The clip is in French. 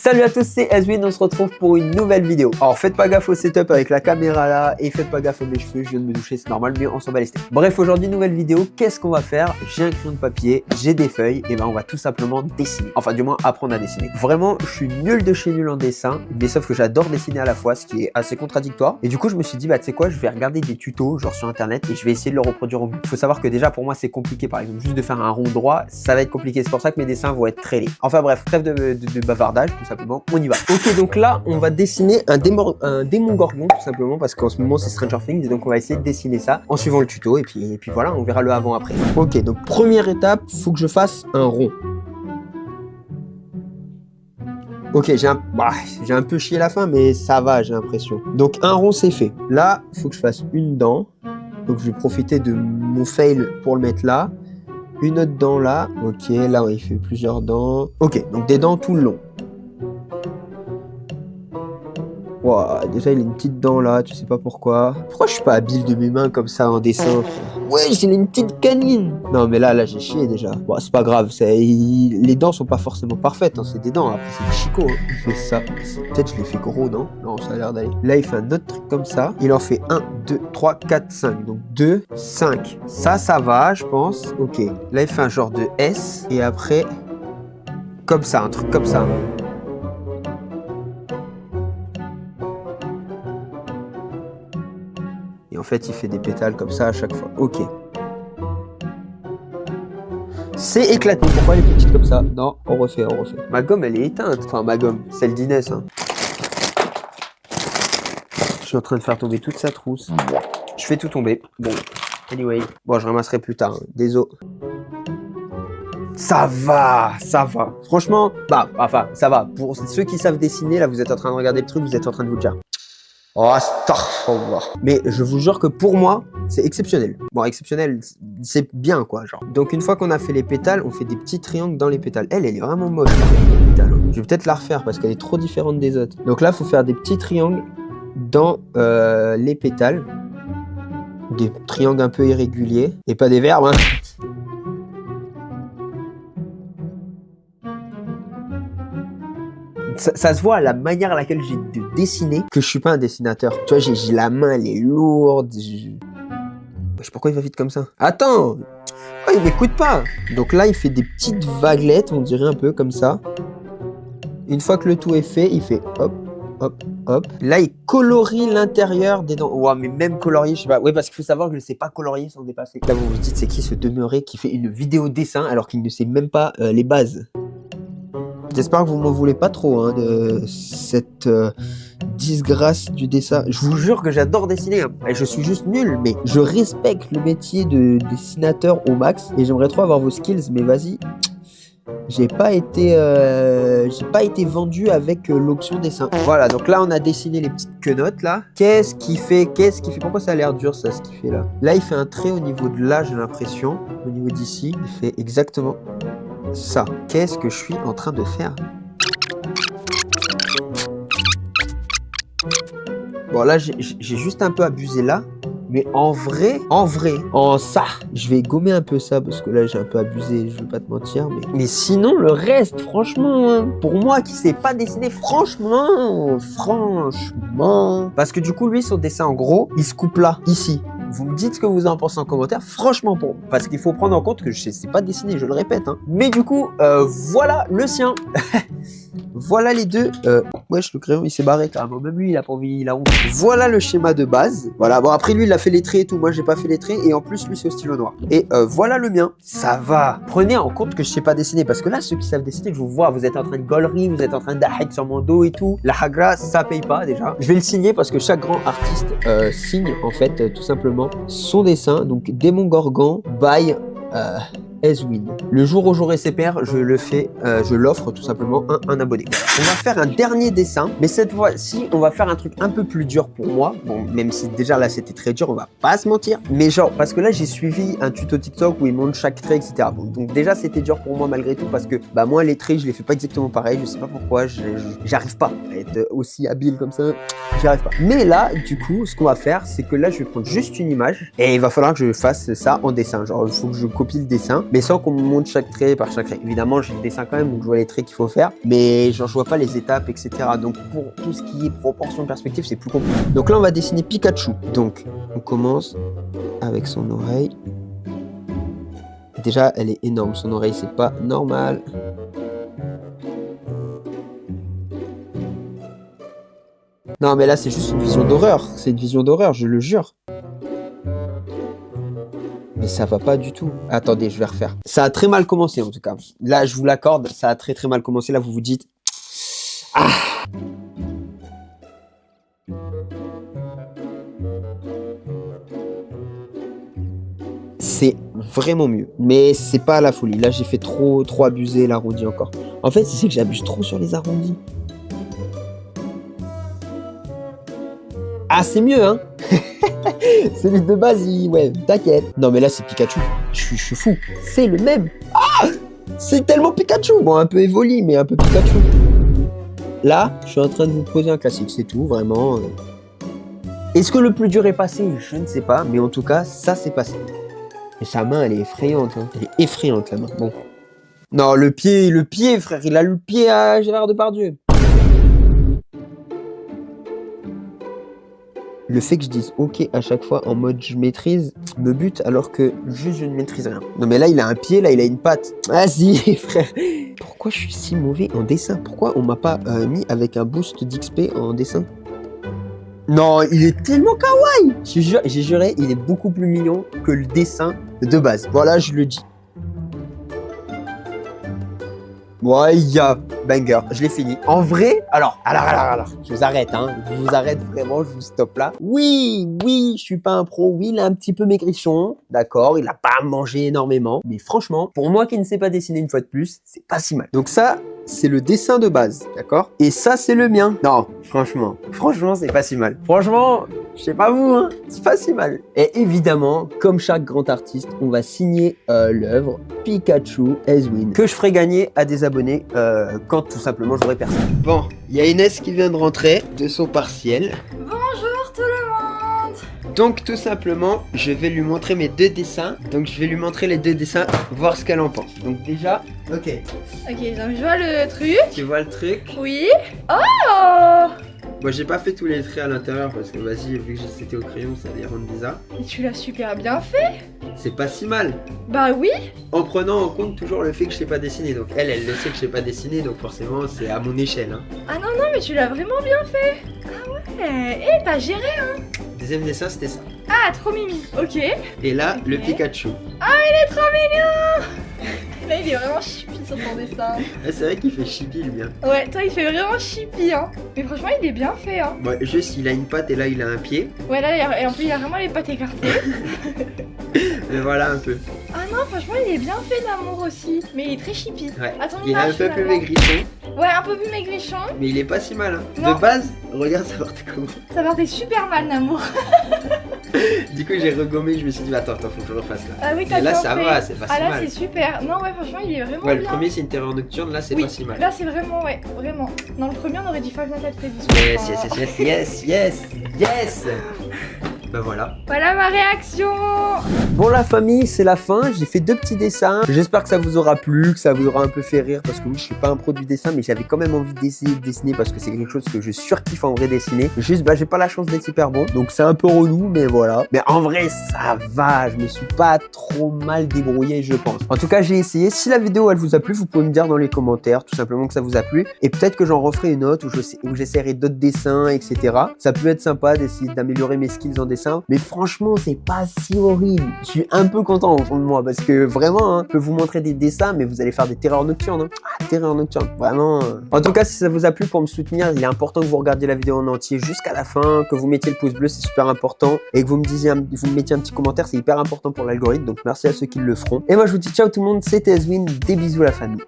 Salut à tous, c'est Ezwin, on se retrouve pour une nouvelle vidéo. Alors faites pas gaffe au setup avec la caméra là et faites pas gaffe à mes cheveux, je viens de me doucher, c'est normal, mais on s'en bat les steaks. Bref, aujourd'hui nouvelle vidéo, qu'est-ce qu'on va faire? J'ai un crayon de papier, j'ai des feuilles, et ben on va tout simplement dessiner. Enfin du moins apprendre à dessiner. Vraiment, je suis nul de chez nul en dessin, mais sauf que j'adore dessiner à la fois, ce qui est assez contradictoire. Et du coup je me suis dit, bah tu sais quoi, je vais regarder des tutos genre sur internet et je vais essayer de le reproduire au mieux. Faut savoir que déjà pour moi c'est compliqué, par exemple juste de faire un rond droit, ça va être compliqué, c'est pour ça que mes dessins vont être très laids. Enfin bref, trêve de bavardage, tout simplement, on y va. Ok, donc là, on va dessiner un démon gorgon, tout simplement, parce qu'en ce moment, c'est Stranger Things, et donc on va essayer de dessiner ça en suivant le tuto, et puis voilà, on verra le avant-après. Ok, donc première étape, faut que je fasse un rond. Ok, j'ai un peu chié la fin, mais ça va, j'ai l'impression. Donc un rond, c'est fait. Là, faut que je fasse une dent, donc je vais profiter de mon fail pour le mettre là. Une autre dent là, ok, là, il fait plusieurs dents. Ok, donc des dents tout le long. Wow, déjà il a une petite dent là, tu sais pas pourquoi. Pourquoi je suis pas habile de mes mains comme ça en dessin? Ouais, j'ai une petite canine. Non mais là j'ai chié déjà. Bon, c'est pas grave, les dents sont pas forcément parfaites, hein. C'est des dents, après c'est des chicots, hein. Il fait ça. Peut-être je l'ai fait gros, non? Non, ça a l'air d'aller. Là il fait un autre truc comme ça. Il en fait 1, 2, 3, 4, 5. Donc 2, 5. Ça va, je pense. Ok. Là il fait un genre de S. Et après, comme ça, un truc comme ça. Et en fait, il fait des pétales comme ça à chaque fois. Ok. C'est éclaté. Pourquoi elle est petite comme ça? Non, on refait. Ma gomme, elle est éteinte. Enfin, ma gomme, celle d'Inès. Hein. Je suis en train de faire tomber toute sa trousse. Je fais tout tomber. Bon, anyway. Bon, je ramasserai plus tard. Hein. Désolé. Ça va. Franchement, ça va. Pour ceux qui savent dessiner, là, vous êtes en train de regarder le truc, vous êtes en train de vous dire... Oh, astaghfirullah. Mais je vous jure que pour moi, c'est exceptionnel. Bon, exceptionnel, c'est bien, quoi, genre. Donc, une fois qu'on a fait les pétales, on fait des petits triangles dans les pétales. Elle est vraiment moche, les pétales. Je vais peut-être la refaire parce qu'elle est trop différente des autres. Donc là, il faut faire des petits triangles dans les pétales. Des triangles un peu irréguliers. Et pas des verbes, hein. Ça se voit à la manière à laquelle j'ai de dessiner que je suis pas un dessinateur. Tu vois, j'ai la main, elle est lourde. Wesh, pourquoi il va vite comme ça? Attends! Oh, il m'écoute pas! Donc là, il fait des petites vaguelettes, on dirait un peu comme ça. Une fois que le tout est fait, il fait hop, hop, hop. Là, il colorie l'intérieur des dents. Ouah, mais même colorier, je sais pas. Ouais, parce qu'il faut savoir que je ne sais pas colorier sans dépasser. Là, vous vous dites, c'est qui ce demeuré qui fait une vidéo dessin alors qu'il ne sait même pas les bases? J'espère que vous m'en voulez pas trop hein, de cette disgrâce du dessin. Je vous jure que j'adore dessiner. Hein. Et je suis juste nul, mais je respecte le métier de dessinateur au max. Et j'aimerais trop avoir vos skills, mais vas-y. J'ai pas été vendu avec l'option dessin. Voilà, donc là on a dessiné les petites quenottes là. Qu'est-ce qu'il fait? Pourquoi ça a l'air dur ça, ce qu'il fait là? Là il fait un trait au niveau de là, j'ai l'impression. Au niveau d'ici, il fait exactement ça. Qu'est-ce que je suis en train de faire? Bon là j'ai juste un peu abusé là. Mais en vrai, en ça, je vais gommer un peu ça parce que là j'ai un peu abusé, je vais pas te mentir. Mais sinon le reste, franchement, pour moi qui sais pas dessiner, franchement. Parce que du coup lui son dessin en gros, il se coupe là, ici. Vous me dites ce que vous en pensez en commentaire, franchement parce qu'il faut prendre en compte que je sais pas dessiner, je le répète. Hein. Mais du coup, voilà le sien. Voilà les deux. Wesh, le crayon il s'est barré carrément. Même lui il a pas envie, il a honte. Voilà le schéma de base. Voilà, bon après lui il a fait les traits et tout. Moi j'ai pas fait les traits et en plus lui c'est au stylo noir. Et voilà le mien. Ça va. Prenez en compte que je sais pas dessiner parce que là ceux qui savent dessiner, je vous vois, vous êtes en train de gaulerie, vous êtes en train d'ahek sur mon dos et tout. La hagra ça paye pas déjà. Je vais le signer parce que chaque grand artiste signe en fait tout simplement son dessin. Donc Démon Gorgon by Ezwin. Le jour où j'aurai ses pairs, je le fais, je l'offre tout simplement un abonné. On va faire un dernier dessin, mais cette fois-ci, on va faire un truc un peu plus dur pour moi. Bon, même si déjà là c'était très dur, on va pas se mentir. Mais genre, parce que là j'ai suivi un tuto TikTok où il montre chaque trait, etc. Bon, donc déjà c'était dur pour moi malgré tout parce que bah moi les traits je les fais pas exactement pareil. Je sais pas pourquoi, j'arrive pas à être aussi habile comme ça. J'y arrive pas. Mais là, du coup, ce qu'on va faire, c'est que là je vais prendre juste une image et il va falloir que je fasse ça en dessin. Genre, il faut que je copie le dessin. mais sans qu'on me montre chaque trait par chaque trait. Évidemment, j'ai le dessin quand même, donc je vois les traits qu'il faut faire, mais genre je vois pas les étapes, etc. Donc pour tout ce qui est proportion, perspective, c'est plus compliqué. Donc là, on va dessiner Pikachu. Donc on commence avec son oreille. Déjà, elle est énorme, son oreille, c'est pas normal. Non, mais là, c'est juste une vision d'horreur. C'est une vision d'horreur, je le jure. Mais ça va pas du tout. Attendez, je vais refaire. Ça a très mal commencé, en tout cas. Là, je vous l'accorde, ça a très très mal commencé. Là, vous vous dites... Ah! C'est vraiment mieux. Mais c'est pas la folie. Là, j'ai fait trop abuser l'arrondi encore. En fait, c'est que j'abuse trop sur les arrondis. Ah, c'est mieux, hein. Celui de base, ouais, t'inquiète. Non, mais là, c'est Pikachu. Je suis fou. C'est le même. Ah, c'est tellement Pikachu. Bon, un peu évoli, mais un peu Pikachu. Là, je suis en train de vous poser un classique, c'est tout, vraiment. Est-ce que le plus dur est passé? Je ne sais pas, mais en tout cas, ça, c'est passé. Et sa main, elle est effrayante. Hein. Elle est effrayante, la main. Bon. Non, le pied, frère. Il a le pied à Gérard Depardieu. Le fait que je dise OK à chaque fois en mode je maîtrise me bute alors que juste je ne maîtrise rien. Non mais là il a un pied, là il a une patte. Ah si frère. Pourquoi je suis si mauvais en dessin? Pourquoi on m'a pas mis avec un boost d'XP en dessin? Non, il est tellement kawaii. J'ai juré, il est beaucoup plus mignon que le dessin de base. Voilà, je le dis. Ouais, il y a banger, je l'ai fini. En vrai, alors, je vous arrête, hein. Je vous arrête vraiment, je vous stoppe là. Oui, je suis pas un pro. Oui, il est un petit peu maigrichon, d'accord. Il a pas mangé énormément, mais franchement, pour moi qui ne sais pas dessiner une fois de plus, c'est pas si mal. Donc ça, c'est le dessin de base, d'accord. Et ça, c'est le mien. Non, franchement, c'est pas si mal. Franchement, je sais pas vous, hein, c'est pas si mal. Et évidemment, comme chaque grand artiste, on va signer l'œuvre Pikachu Ezwin que je ferai gagner à des abonnés quand tout simplement j'aurai personne. Bon, il y a Inès qui vient de rentrer de son partiel. Bonjour tout le monde. Donc tout simplement, je vais lui montrer mes deux dessins. Donc je vais lui montrer les deux dessins, voir ce qu'elle en pense. Donc déjà, ok. Ok, donc je vois le truc. Tu vois le truc? Oui. Oh! Moi j'ai pas fait tous les traits à l'intérieur parce que vas-y, vu que c'était au crayon, ça allait rendre bizarre. Mais tu l'as super bien fait. C'est pas si mal. Bah oui. En prenant en compte toujours le fait que je sais pas dessiner. Donc elle le sait que je sais pas dessiner, donc forcément c'est à mon échelle. Hein. Ah non, mais tu l'as vraiment bien fait. Ah ouais. Et t'as géré, hein. Deuxième dessin, c'était ça. Ah, trop mimi. Ok. Et là, le Pikachu. Ah, il est trop mignon. Là, il est vraiment chippy sur ton dessin. Ah, c'est vrai qu'il fait chippy le bien. Ouais, toi, il fait vraiment chippy, hein. Mais franchement, il est bien fait, hein. Ouais, juste, il a une patte et là, il a un pied. Ouais, là, et en plus, il a vraiment les pattes écartées. Mais voilà un peu. Ah non, franchement, il est bien fait d'amour aussi. Mais il est très chippy. Ouais. À ton Il est un image, peu plus finalement. maigrichon. Ouais, un peu plus maigrichon. Mais il est pas si mal. Hein. Non. De base, regarde, ça partait comment. Ça partait super mal, Namour. Du coup, j'ai regommé, je me suis dit, attends, faut que je refasse là. Ah oui, t'as Mais là, bien ça fait. va, c'est pas si Ah là, mal. c'est super. Non, ouais, franchement, il est vraiment Ouais, bien. le premier, c'est une terreur nocturne, là, c'est Oui, pas si mal. là, c'est vraiment, ouais, vraiment. Dans le premier, on aurait dit Five Nights at Freddy's. Yes. Bah voilà. Voilà ma réaction. Bon la famille, c'est la fin, j'ai fait 2 petits dessins. J'espère que ça vous aura plu, que ça vous aura un peu fait rire parce que oui, je suis pas un pro du dessin mais j'avais quand même envie d'essayer de dessiner parce que c'est quelque chose que je surkiffe en vrai dessiner. Juste bah j'ai pas la chance d'être hyper bon donc c'est un peu relou mais voilà. Mais en vrai ça va, je me suis pas trop mal débrouillé je pense. En tout cas j'ai essayé, si la vidéo elle vous a plu, vous pouvez me dire dans les commentaires tout simplement que ça vous a plu et peut-être que j'en referai une autre où j'essaierai d'autres dessins etc. Ça peut être sympa d'essayer d'améliorer mes skills en dessin. Mais franchement, c'est pas si horrible. Je suis un peu content au fond de moi parce que vraiment, hein, je peux vous montrer des dessins, mais vous allez faire des terreurs nocturnes. Hein. Ah, terreurs nocturnes, vraiment. En tout cas, si ça vous a plu pour me soutenir, il est important que vous regardiez la vidéo en entier jusqu'à la fin, que vous mettiez le pouce bleu, c'est super important, et que vous me mettiez un petit commentaire, c'est hyper important pour l'algorithme. Donc merci à ceux qui le feront. Et moi, je vous dis ciao tout le monde, c'était Ezwin, des bisous la famille.